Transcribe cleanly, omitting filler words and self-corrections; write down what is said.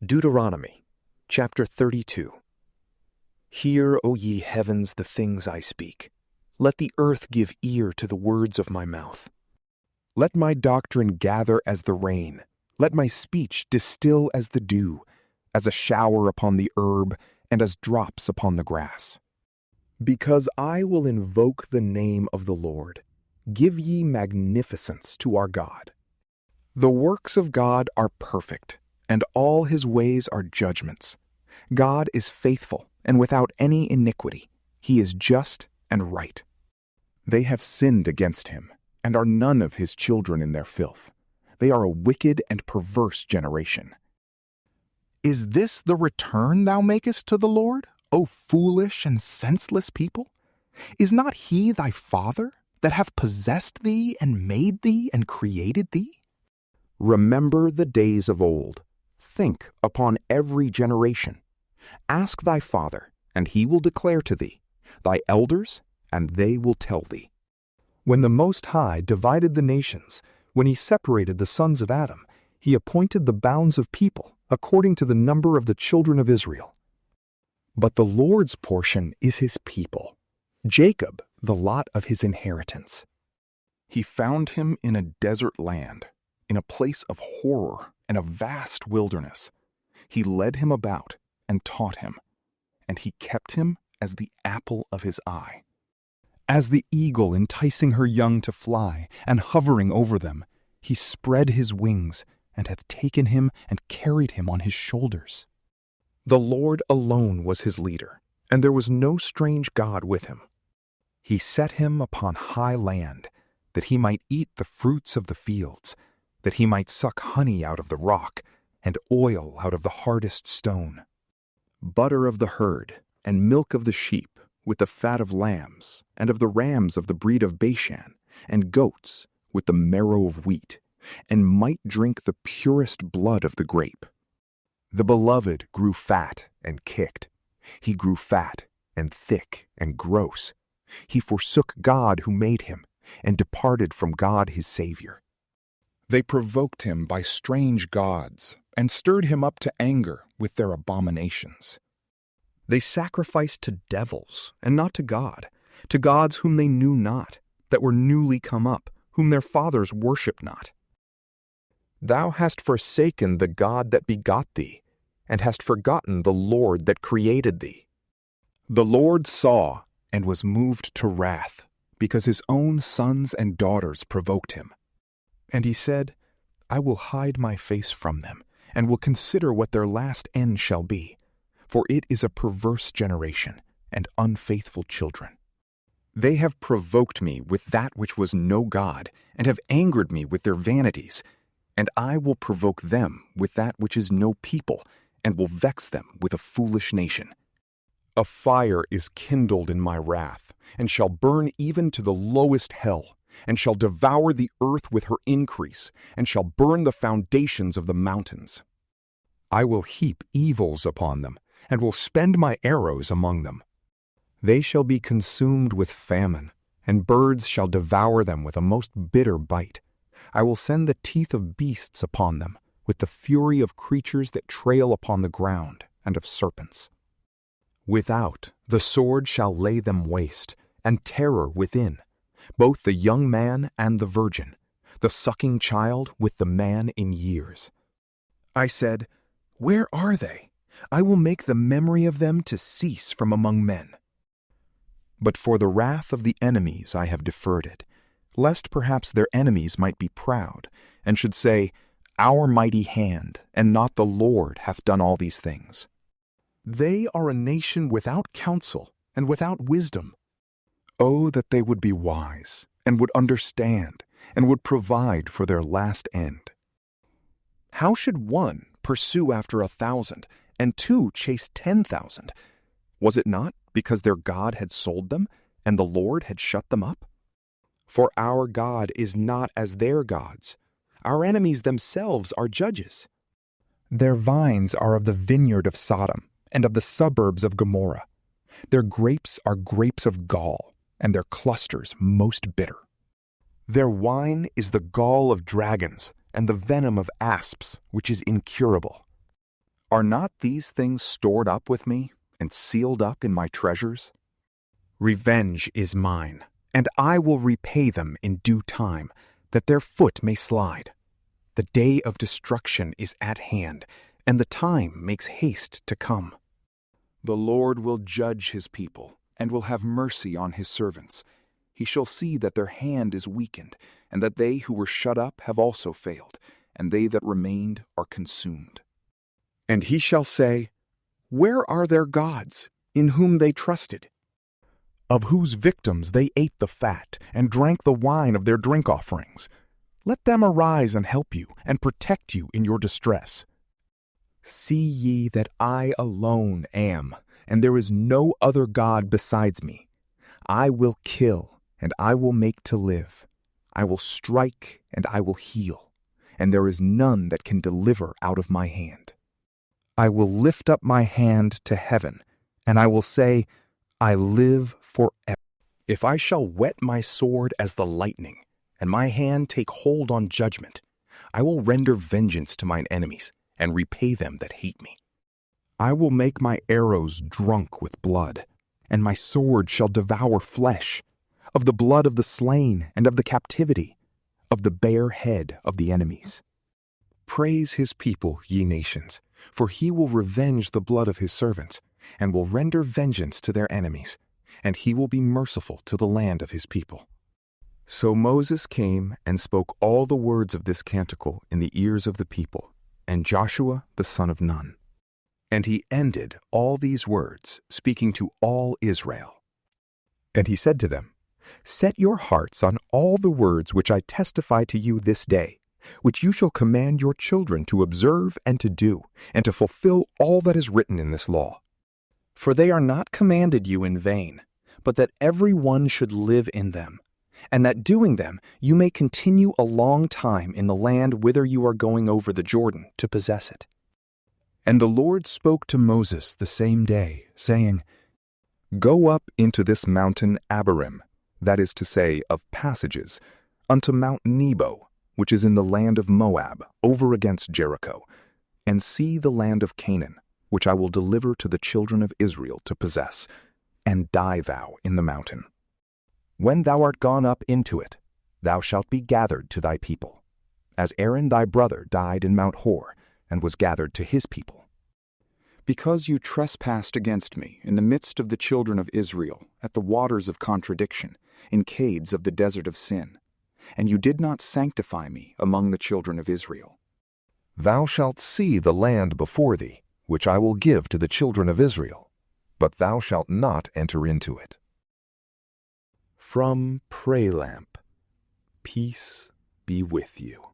Deuteronomy, chapter 32. Hear, O ye heavens, the things I speak. Let the earth give ear to the words of my mouth. Let my doctrine gather as the rain. Let my speech distill as the dew, as a shower upon the herb, and as drops upon the grass. Because I will invoke the name of the Lord. Give ye magnificence to our God. The works of God are perfect, and all his ways are judgments. God is faithful and without any iniquity. He is just and right. They have sinned against him, and are none of his children in their filth. They are a wicked and perverse generation. Is this the return thou makest to the Lord, O foolish and senseless people? Is not he thy father, that hath possessed thee, and made thee, and created thee? Remember the days of old. Think upon every generation. Ask thy father, and he will declare to thee, thy elders, and they will tell thee. When the Most High divided the nations, when he separated the sons of Adam, he appointed the bounds of people according to the number of the children of Israel. But the Lord's portion is his people, Jacob the lot of his inheritance. He found him in a desert land, in a place of horror and a vast wilderness. He led him about and taught him, and he kept him as the apple of his eye. As the eagle enticing her young to fly and hovering over them, he spread his wings and hath taken him and carried him on his shoulders. The Lord alone was his leader, and there was no strange god with him. He set him upon high land, that he might eat the fruits of the fields, that he might suck honey out of the rock, and oil out of the hardest stone. Butter of the herd, and milk of the sheep, with the fat of lambs, and of the rams of the breed of Bashan, and goats, with the marrow of wheat, and might drink the purest blood of the grape. The beloved grew fat and kicked. He grew fat and thick and gross. He forsook God who made him, and departed from God his Savior. They provoked him by strange gods, and stirred him up to anger with their abominations. They sacrificed to devils, and not to God, to gods whom they knew not, that were newly come up, whom their fathers worshipped not. Thou hast forsaken the God that begot thee, and hast forgotten the Lord that created thee. The Lord saw, and was moved to wrath, because his own sons and daughters provoked him. And he said, I will hide my face from them, and will consider what their last end shall be. For it is a perverse generation, and unfaithful children. They have provoked me with that which was no God, and have angered me with their vanities. And I will provoke them with that which is no people, and will vex them with a foolish nation. A fire is kindled in my wrath, and shall burn even to the lowest hell, and shall devour the earth with her increase, and shall burn the foundations of the mountains. I will heap evils upon them, and will spend my arrows among them. They shall be consumed with famine, and birds shall devour them with a most bitter bite. I will send the teeth of beasts upon them, with the fury of creatures that trail upon the ground, and of serpents. Without, the sword shall lay them waste, and terror within, both the young man and the virgin, the sucking child with the man in years. I said, where are they? I will make the memory of them to cease from among men. But for the wrath of the enemies I have deferred it, lest perhaps their enemies might be proud, and should say, our mighty hand, and not the Lord, hath done all these things. They are a nation without counsel and without wisdom. Oh, that they would be wise, and would understand, and would provide for their last end. How should one pursue after 1,000, and two chase 10,000? Was it not because their God had sold them, and the Lord had shut them up? For our God is not as their gods. Our enemies themselves are judges. Their vines are of the vineyard of Sodom, and of the suburbs of Gomorrah. Their grapes are grapes of gall, and their clusters most bitter. Their wine is the gall of dragons, and the venom of asps, which is incurable. Are not these things stored up with me and sealed up in my treasures? Revenge is mine, and I will repay them in due time, that their foot may slide. The day of destruction is at hand, and the time makes haste to come. The Lord will judge his people, and will have mercy on his servants. He shall see that their hand is weakened, and that they who were shut up have also failed, and they that remained are consumed. And he shall say, Where are their gods, in whom they trusted? Of whose victims they ate the fat, and drank the wine of their drink offerings. Let them arise and help you, and protect you in your distress. See ye that I alone am, and there is no other God besides me. I will kill, and I will make to live. I will strike, and I will heal, and there is none that can deliver out of my hand. I will lift up my hand to heaven, and I will say, I live forever. If I shall whet my sword as the lightning, and my hand take hold on judgment, I will render vengeance to mine enemies, and repay them that hate me. I will make my arrows drunk with blood, and my sword shall devour flesh, of the blood of the slain and of the captivity, of the bare head of the enemies. Praise his people, ye nations, for he will revenge the blood of his servants, and will render vengeance to their enemies, and he will be merciful to the land of his people. So Moses came and spoke all the words of this canticle in the ears of the people, and Joshua the son of Nun. And he ended all these words, speaking to all Israel. And he said to them, Set your hearts on all the words which I testify to you this day, which you shall command your children to observe and to do, and to fulfill all that is written in this law. For they are not commanded you in vain, but that every one should live in them, and that doing them you may continue a long time in the land whither you are going over the Jordan to possess it. And the Lord spoke to Moses the same day, saying, Go up into this mountain Abarim, that is to say, of passages, unto Mount Nebo, which is in the land of Moab, over against Jericho, and see the land of Canaan, which I will deliver to the children of Israel to possess, and die thou in the mountain. When thou art gone up into it, thou shalt be gathered to thy people, as Aaron thy brother died in Mount Hor, and was gathered to his people. Because you trespassed against me in the midst of the children of Israel, at the waters of contradiction, in cades of the desert of sin, and you did not sanctify me among the children of Israel. Thou shalt see the land before thee, which I will give to the children of Israel, but thou shalt not enter into it. From PrayLamp, peace be with you.